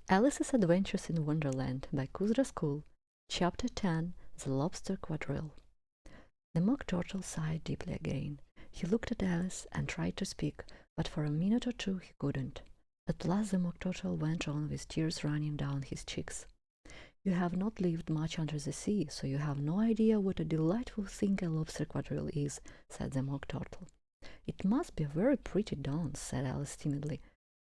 Alice's Adventures in Wonderland by School, Chapter 10, The Lobster Quadrille. The Mock Turtle sighed deeply again. He looked at Alice and tried to speak, but for a minute or two he couldn't. At last the Mock Turtle went on with tears running down his cheeks. "You have not lived much under the sea, so you have no idea what a delightful thing a lobster quadrille is," said the Mock Turtle. "It must be a very pretty dance," said Alice timidly.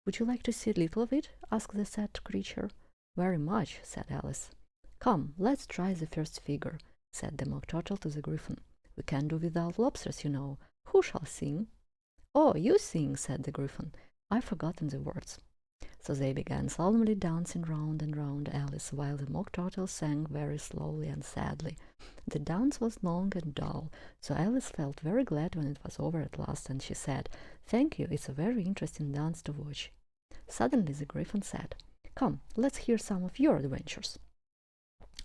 "Would you like to see a little of it?" asked the sad creature. "Very much," said Alice. "Come, let's try the first figure," said the Mock Turtle to the Griffin. "We can do without lobsters, you know. Who shall sing?" "Oh, you sing," said the Griffin. "I've forgotten the words." So they began solemnly dancing round and round Alice, while the Mock Turtle sang very slowly and sadly. The dance was long and dull, so Alice felt very glad when it was over at last, and she said, "Thank you, it's a very interesting dance to watch." Suddenly the Griffin said, "Come, let's hear some of your adventures."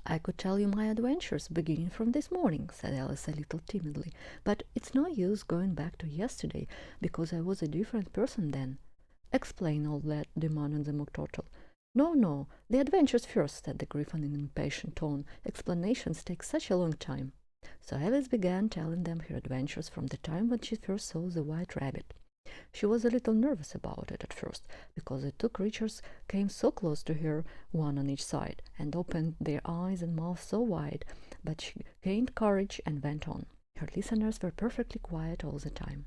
"I could tell you my adventures, beginning from this morning," said Alice a little timidly, "but it's no use going back to yesterday, because I was a different person then." "Explain all that," demanded the Mock Turtle. "No, no, the adventures first," said the Griffin in an impatient tone. "Explanations take such a long time." So Alice began telling them her adventures from the time when she first saw the White Rabbit. She was a little nervous about it at first, because the two creatures came so close to her, one on each side, and opened their eyes and mouths so wide, but she gained courage and went on. Her listeners were perfectly quiet all the time.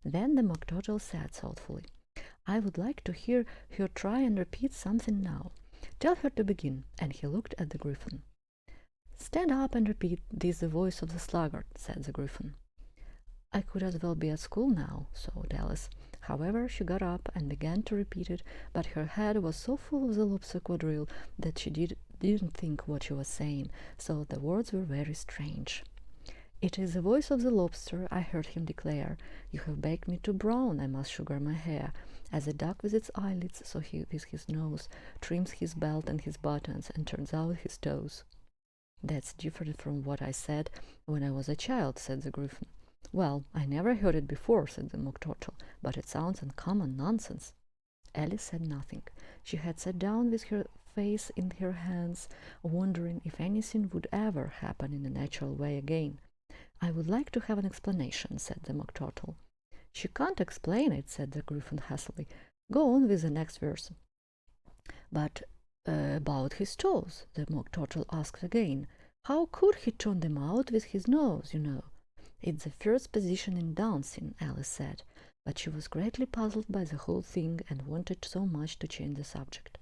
Then the Mock Turtle said thoughtfully, "I would like to hear her try and repeat something now. Tell her to begin," and he looked at the Griffin. "Stand up and repeat 'This the voice of the sluggard,'" said the Griffin. "I could as well be at school now," thought Alice. However, she got up and began to repeat it, but her head was so full of the lobster quadrille that she didn't think what she was saying, so the words were very strange. "It is the voice of the lobster," I heard him declare. "You have baked me too brown, I must sugar my hair, as a duck with its eyelids, so he with his nose trims his belt and his buttons and turns out his toes." "That's different from what I said when I was a child," said the Griffin. "Well, I never heard it before," said the Mock Turtle, "but it sounds uncommon nonsense." Alice said nothing. She had sat down with her face in her hands, wondering if anything would ever happen in a natural way again. "I would like to have an explanation," said the Mock Turtle. "She can't explain it," said the Griffin hastily. "Go on with the next verse." "But about his toes?" the Mock Turtle asked again. "How could he turn them out with his nose, you know?" "It's the first position in dancing," Alice said, but she was greatly puzzled by the whole thing and wanted so much to change the subject.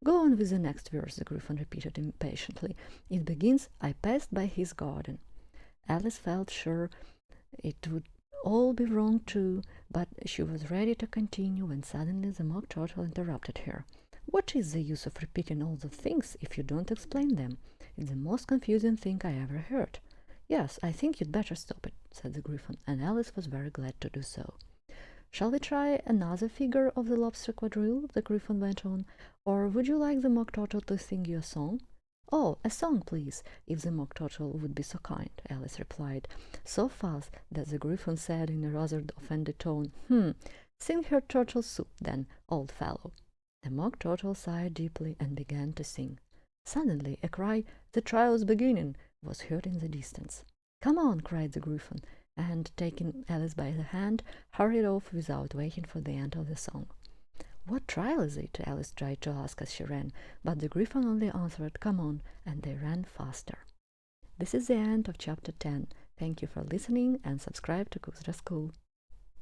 "Go on with the next verse," the Griffin repeated impatiently. "It begins, 'I passed by his garden.'" Alice felt sure it would all be wrong too, but she was ready to continue when suddenly the Mock Turtle interrupted her. "What is the use of repeating all the things if you don't explain them? It's the most confusing thing I ever heard." "Yes, I think you'd better stop it," said the Griffin, and Alice was very glad to do so. "Shall we try another figure of the lobster quadrille?" the Griffin went on. "Or would you like the Mock Turtle to sing you a song?" "Oh, a song, please, if the Mock Turtle would be so kind," Alice replied, so fast that the Griffin said in a rather offended tone, "Sing her turtle soup, then, old fellow." The Mock Turtle sighed deeply and began to sing. Suddenly a cry, "The trial's beginning!" was heard in the distance. "Come on!" cried the Griffin, and, taking Alice by the hand, hurried off without waiting for the end of the song. "What trial is it?" Alice tried to ask as she ran, but the Griffin only answered, "Come on," and they ran faster. This is the end of Chapter 10. Thank you for listening and subscribe to School.